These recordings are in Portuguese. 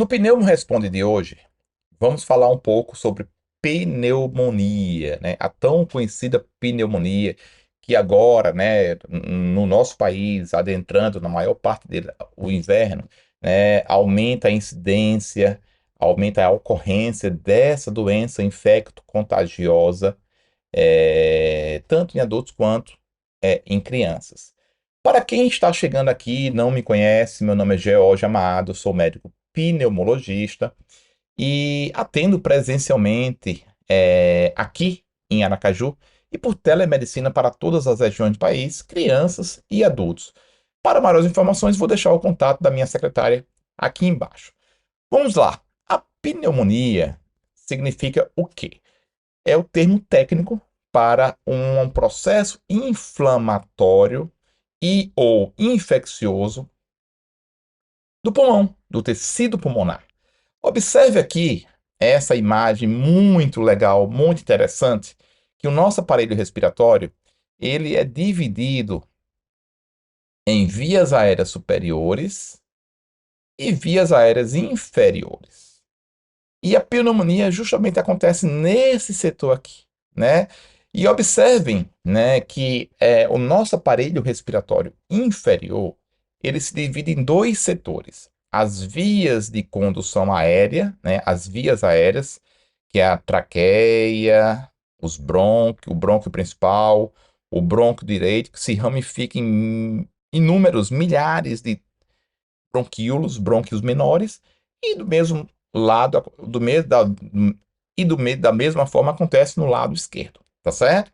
No Pneumo Responde de hoje, vamos falar um pouco sobre pneumonia, né? A tão conhecida pneumonia que agora, né, no nosso país, adentrando na maior parte dele, o inverno, né, aumenta a incidência, aumenta a ocorrência dessa doença infecto-contagiosa, tanto em adultos quanto em crianças. Para quem está chegando aqui e não me conhece, meu nome é George Amado, sou médico pneumologista e atendo presencialmente aqui em Aracaju e por telemedicina para todas as regiões do país, crianças e adultos. Para maiores informações, vou deixar o contato da minha secretária aqui embaixo. Vamos lá. A pneumonia significa o quê? É o termo técnico para um processo inflamatório e ou infeccioso do pulmão, do tecido pulmonar. Observe aqui essa imagem muito legal, muito interessante, que o nosso aparelho respiratório, ele é dividido em vias aéreas superiores e vias aéreas inferiores. E a pneumonia justamente acontece nesse setor aqui, né? E observem, né, que o nosso aparelho respiratório inferior, ele se divide em dois setores. As vias de condução aérea, né, as vias aéreas, que é a traqueia, os brônquios, o brônquio principal, o brônquio direito, que se ramifica em inúmeros milhares de bronquíolos, brônquios menores, e do mesmo lado, da mesma forma acontece no lado esquerdo, tá certo?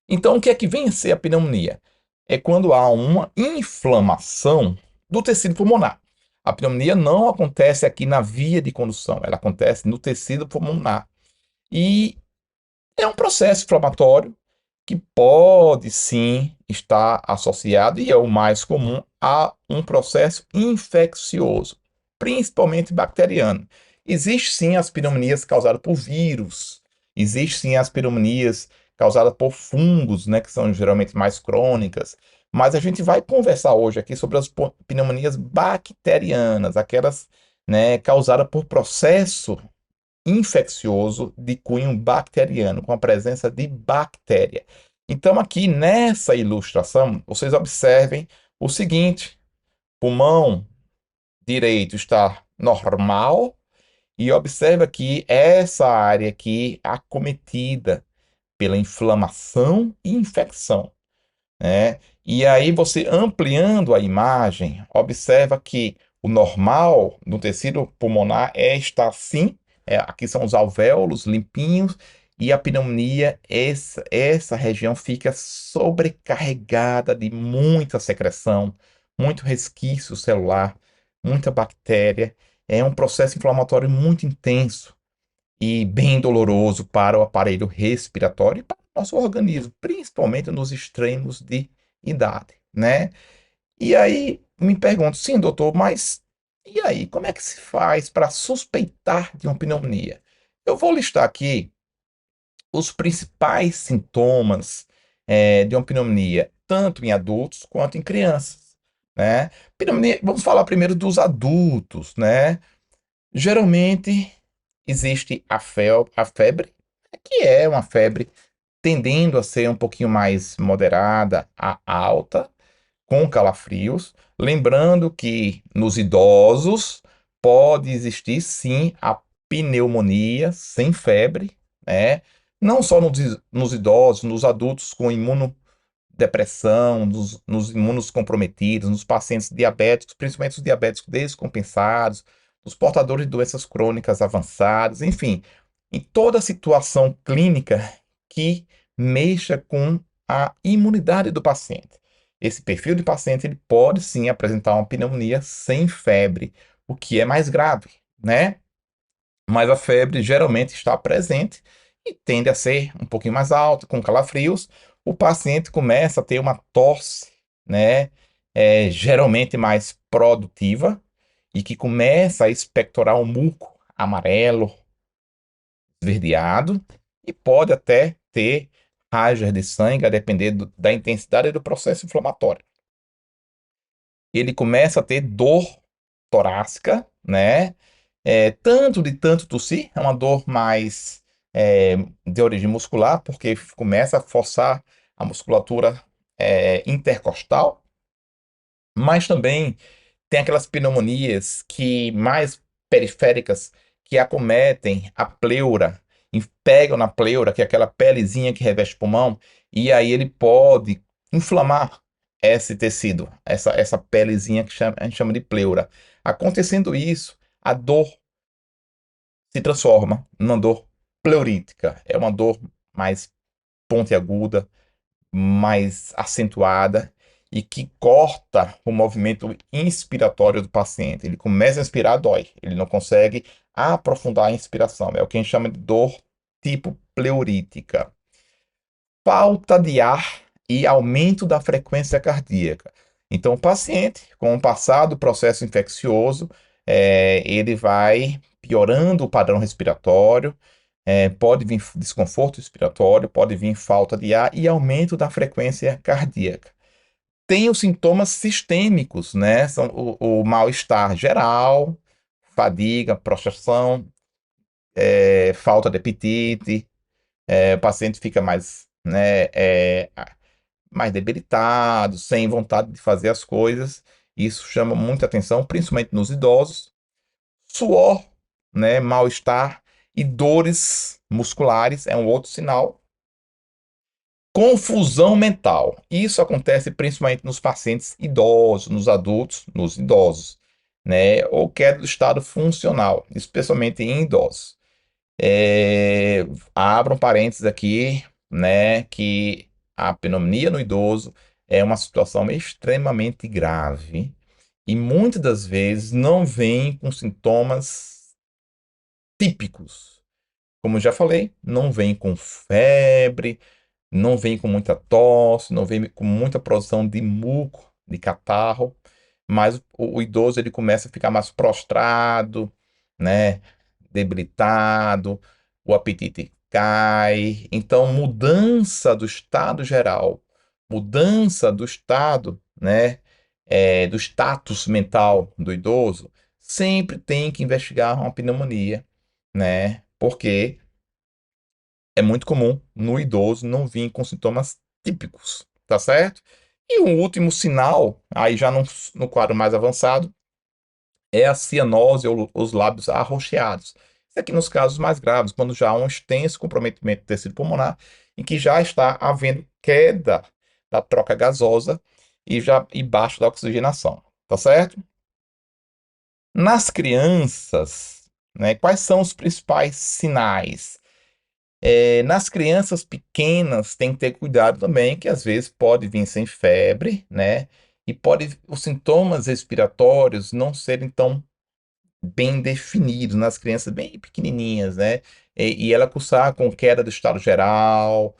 Então, o que é que vem a ser a pneumonia? É quando há uma inflamação do tecido pulmonar. A pneumonia não acontece aqui na via de condução, ela acontece no tecido pulmonar. E é um processo inflamatório que pode sim estar associado, e é o mais comum, a um processo infeccioso, principalmente bacteriano. Existem sim as pneumonias causadas por vírus, existem sim as pneumonias causadas por fungos, né, que são geralmente mais crônicas, mas a gente vai conversar hoje aqui sobre as pneumonias bacterianas, aquelas, né, causadas por processo infeccioso de cunho bacteriano, com a presença de bactéria. Então, aqui nessa ilustração, vocês observem o seguinte: pulmão direito está normal, e observa que essa área aqui é acometida pela inflamação e infecção, né? E aí você ampliando a imagem, observa que o normal no tecido pulmonar estar assim, aqui são os alvéolos limpinhos, e a pneumonia, essa região fica sobrecarregada de muita secreção, muito resquício celular, muita bactéria. É um processo inflamatório muito intenso e bem doloroso para o aparelho respiratório e para o nosso organismo, principalmente nos extremos de idade, né? E aí me pergunto, sim, doutor, mas e aí, como é que se faz para suspeitar de uma pneumonia? Eu vou listar aqui os principais sintomas de uma pneumonia, tanto em adultos quanto em crianças, né? Pneumonia, vamos falar primeiro dos adultos, né? Geralmente existe a febre, que é uma febre tendendo a ser um pouquinho mais moderada a alta, com calafrios. Lembrando que nos idosos pode existir sim a pneumonia sem febre, né? Não só nos idosos, nos adultos com imunodepressão, nos imunocomprometidos, nos pacientes diabéticos, principalmente os diabéticos descompensados, os portadores de doenças crônicas avançadas, enfim, em toda situação clínica que mexa com a imunidade do paciente. Esse perfil de paciente ele pode sim apresentar uma pneumonia sem febre, o que é mais grave, né? Mas a febre geralmente está presente e tende a ser um pouquinho mais alta, com calafrios. O paciente começa a ter uma tosse, né? Geralmente mais produtiva e que começa a expectorar um muco amarelo, esverdeado, e pode até ter rajas de sangue, a depender da intensidade do processo inflamatório. Ele começa a ter dor torácica, né? Tanto tossir, é uma dor mais de origem muscular, porque começa a forçar a musculatura intercostal, mas também tem aquelas pneumonias que mais periféricas que acometem a pleura, e pegam na pleura, que é aquela pelezinha que reveste o pulmão, e aí ele pode inflamar esse tecido, essa pelezinha que a gente chama de pleura. Acontecendo isso, a dor se transforma numa dor pleurítica. É uma dor mais pontiaguda, mais acentuada e que corta o movimento inspiratório do paciente. Ele começa a inspirar, dói. Ele não consegue aprofundar a inspiração. É o que a gente chama de dor tipo pleurítica. Falta de ar e aumento da frequência cardíaca. Então, o paciente, com o passar do processo infeccioso, ele vai piorando o padrão respiratório, pode vir desconforto respiratório, pode vir falta de ar e aumento da frequência cardíaca. Tem os sintomas sistêmicos, né? São o mal-estar geral, fadiga, prostração, falta de apetite, o paciente fica mais, né, mais debilitado, sem vontade de fazer as coisas. Isso chama muita atenção, principalmente nos idosos. Suor, né, mal-estar e dores musculares é um outro sinal. Confusão mental. Isso acontece principalmente nos pacientes idosos, nos adultos, nos idosos, né? Ou queda do estado funcional, especialmente em idosos. Abram parênteses aqui, né? Que a pneumonia no idoso é uma situação extremamente grave e muitas das vezes não vem com sintomas típicos. Como eu já falei, não vem com febre, não vem com muita tosse, não vem com muita produção de muco, de catarro, mas o idoso ele começa a ficar mais prostrado, né, debilitado, o apetite cai. Então, mudança do estado geral, mudança do estado, né, do status mental do idoso, sempre tem que investigar uma pneumonia, né, porque é muito comum no idoso não vir com sintomas típicos, tá certo? E um último sinal, aí já no quadro mais avançado, é a cianose ou os lábios arroxeados. Isso aqui nos casos mais graves, quando já há um extenso comprometimento do tecido pulmonar, em que já está havendo queda da troca gasosa e baixa da oxigenação, tá certo? Nas crianças, né, quais são os principais sinais? Nas crianças pequenas tem que ter cuidado também, que às vezes pode vir sem febre, né? E pode os sintomas respiratórios não serem tão bem definidos nas crianças bem pequenininhas, né? E ela cursar com queda do estado geral,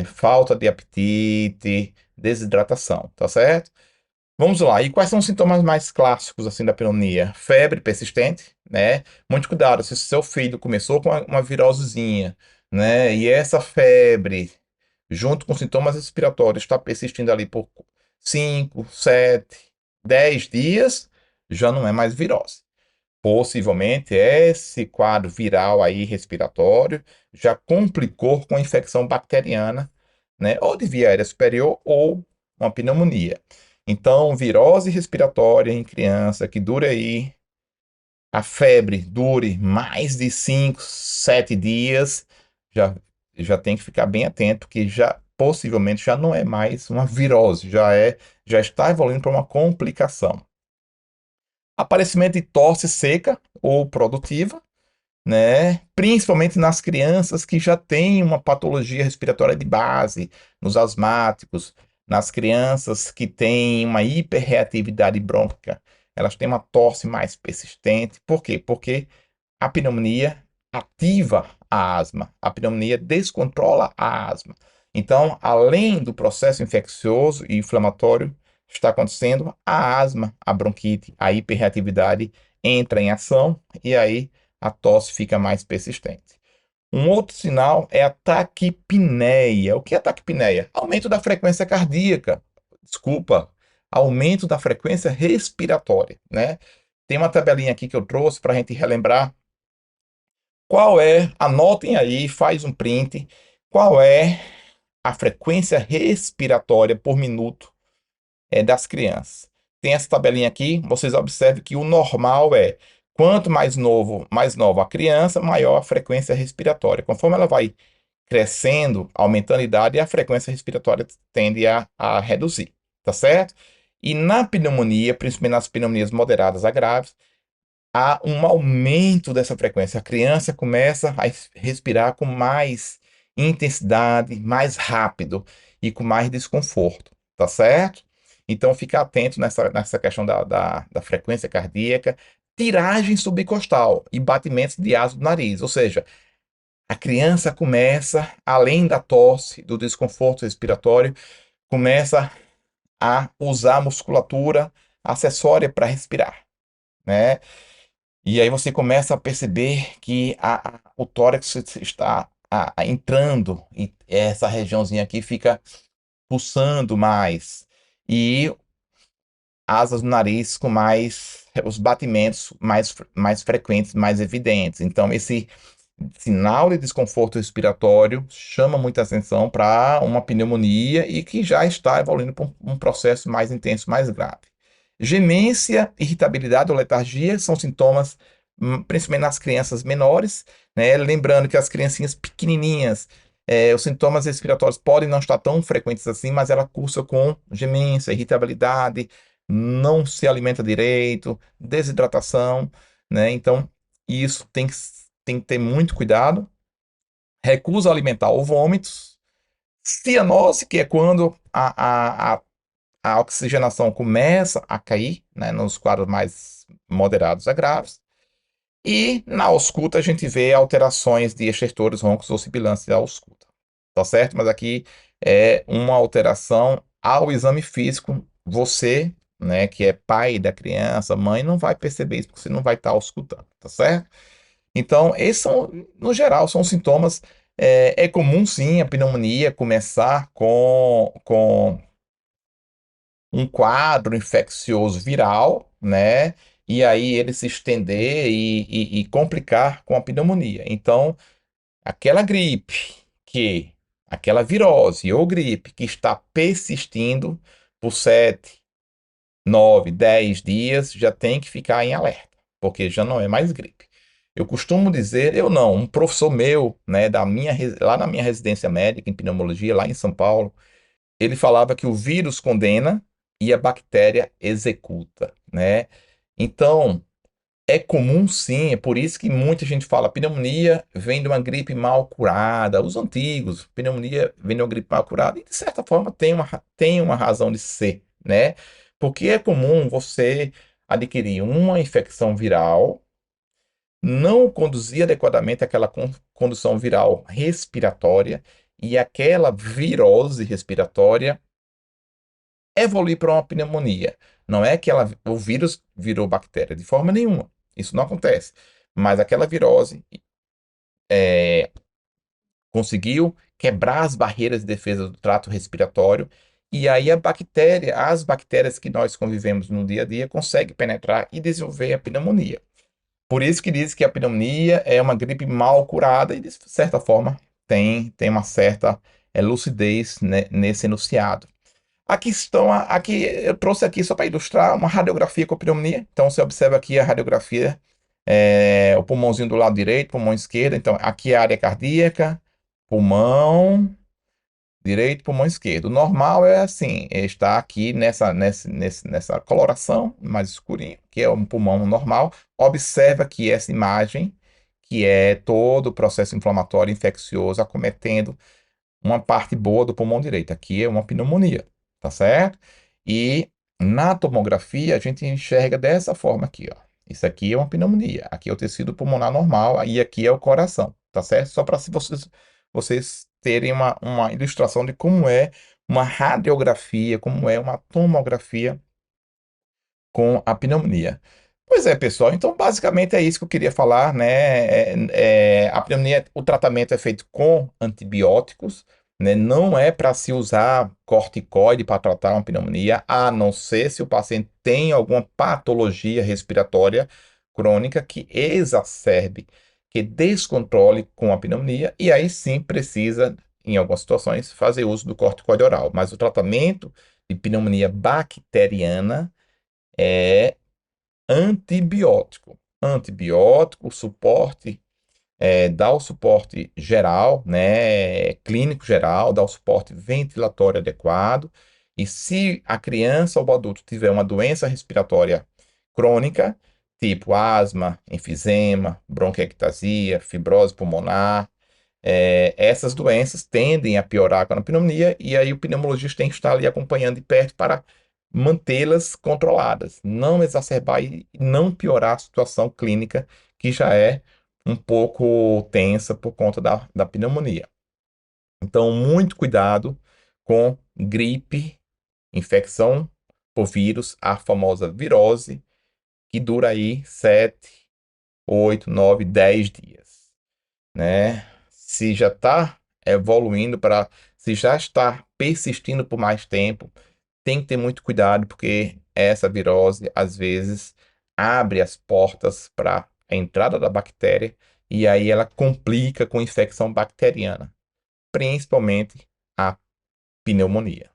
falta de apetite, desidratação, tá certo? Vamos lá. E quais são os sintomas mais clássicos assim da pneumonia? Febre persistente, né? Muito cuidado, se seu filho começou com uma virosezinha, né? E essa febre, junto com sintomas respiratórios, está persistindo ali por 5, 7, 10 dias, já não é mais virose. Possivelmente esse quadro viral aí respiratório já complicou com infecção bacteriana, né? Ou de via aérea superior ou uma pneumonia. Então, virose respiratória em criança que dure aí, a febre dure mais de 5, 7 dias, já, já tem que ficar bem atento, que já possivelmente já não é mais uma virose, já está evoluindo para uma complicação. Aparecimento de tosse seca ou produtiva, né? Principalmente nas crianças que já têm uma patologia respiratória de base, nos asmáticos, nas crianças que têm uma hiperreatividade brônquica, elas têm uma tosse mais persistente. Por quê? Porque a pneumonia ativa a asma, a pneumonia descontrola a asma. Então, além do processo infeccioso e inflamatório está acontecendo, a asma, a bronquite, a hiperreatividade entra em ação e aí a tosse fica mais persistente. Um outro sinal é a taquipneia. O que é taquipneia? Aumento da frequência cardíaca. Desculpa, aumento da frequência respiratória, né? Tem uma tabelinha aqui que eu trouxe para a gente relembrar qual é, anotem aí, faz um print, qual é a frequência respiratória por minuto das crianças. Tem essa tabelinha aqui, vocês observem que o normal é quanto mais nova a criança, maior a frequência respiratória. Conforme ela vai crescendo, aumentando a idade, a frequência respiratória tende a reduzir, tá certo? E na pneumonia, principalmente nas pneumonias moderadas a graves, há um aumento dessa frequência. A criança começa a respirar com mais intensidade, mais rápido e com mais desconforto, tá certo? Então, fica atento nessa questão da frequência cardíaca, tiragem subcostal e batimentos de asa do nariz, ou seja, a criança começa, além da tosse, do desconforto respiratório, começa a usar a musculatura acessória para respirar, né? E aí você começa a perceber que o tórax está entrando e essa regiãozinha aqui fica pulsando mais. E asas do nariz com os batimentos mais frequentes, mais evidentes. Então, esse sinal de desconforto respiratório chama muita atenção para uma pneumonia e que já está evoluindo para um processo mais intenso, mais grave. Gemência, irritabilidade ou letargia são sintomas, principalmente nas crianças menores, né? Lembrando que as criancinhas pequenininhas, os sintomas respiratórios podem não estar tão frequentes assim, mas ela cursa com gemência, irritabilidade, não se alimenta direito, desidratação, né? Então, isso tem que ter muito cuidado. Recusa alimentar ou vômitos. Cianose, que é quando a oxigenação começa a cair, né, nos quadros mais moderados a graves. E na ausculta a gente vê alterações de estertores, roncos ou sibilância da ausculta. Tá certo? Mas aqui é uma alteração ao exame físico. Você, né, que é pai da criança, mãe, não vai perceber isso porque você não vai estar auscultando, tá certo? Então, esses são, no geral, são sintomas. É comum, sim, a pneumonia começar com um quadro infeccioso viral, né? E aí ele se estender e complicar com a pneumonia. Então, aquela gripe aquela virose ou gripe que está persistindo por 7, 9, 10 dias, já tem que ficar em alerta, porque já não é mais gripe. Eu costumo dizer, eu não, um professor meu, né, lá na minha residência médica em pneumologia, lá em São Paulo, ele falava que o vírus condena e a bactéria executa, né? Então, é comum sim, é por isso que muita gente fala pneumonia vem de uma gripe mal curada. Os antigos, pneumonia vem de uma gripe mal curada, e de certa forma tem uma razão de ser, né? Porque é comum você adquirir uma infecção viral, não conduzir adequadamente aquela condução viral respiratória e aquela virose respiratória evoluir para uma pneumonia. Não é que o vírus virou bactéria, de forma nenhuma. Isso não acontece. Mas aquela virose é, conseguiu quebrar as barreiras de defesa do trato respiratório e aí as bactérias que nós convivemos no dia a dia, conseguem penetrar e desenvolver a pneumonia. Por isso que diz que a pneumonia é uma gripe mal curada e, de certa forma, tem uma certa lucidez, né, nesse enunciado. Aqui eu trouxe aqui só para ilustrar uma radiografia com pneumonia. Então você observa aqui a radiografia, o pulmãozinho do lado direito, pulmão esquerdo. Então aqui é a área cardíaca, pulmão direito, pulmão esquerdo. O normal é assim, está aqui nessa coloração mais escurinho, que é um pulmão normal. Observa que essa imagem, que é todo o processo inflamatório infeccioso acometendo uma parte boa do pulmão direito. Aqui é uma pneumonia, tá certo? E na tomografia a gente enxerga dessa forma aqui, ó. Isso aqui é uma pneumonia. Aqui é o tecido pulmonar normal e aqui é o coração, tá certo? Só para vocês terem uma ilustração de como é uma radiografia, como é uma tomografia com a pneumonia. Pois é, pessoal. Então, basicamente é isso que eu queria falar, né? A pneumonia, o tratamento é feito com antibióticos, né? Não é para se usar corticoide para tratar uma pneumonia, a não ser se o paciente tem alguma patologia respiratória crônica que exacerbe, que descontrole com a pneumonia, e aí sim precisa, em algumas situações, fazer uso do corticoide oral. Mas o tratamento de pneumonia bacteriana é antibiótico. Antibiótico, suporte, dá o suporte geral, né, clínico geral, dá o suporte ventilatório adequado. E se a criança ou o adulto tiver uma doença respiratória crônica, tipo asma, enfisema, bronquiectasia, fibrose pulmonar, essas doenças tendem a piorar com a pneumonia, e aí o pneumologista tem que estar ali acompanhando de perto para mantê-las controladas, não exacerbar e não piorar a situação clínica, que já é um pouco tensa por conta da pneumonia. Então, muito cuidado com gripe, infecção por vírus, a famosa virose, que dura aí 7, 8, 9, 10 dias, né? Se já está evoluindo para, se já está persistindo por mais tempo, tem que ter muito cuidado, porque essa virose, às vezes, abre as portas para a entrada da bactéria, e aí ela complica com infecção bacteriana, principalmente a pneumonia.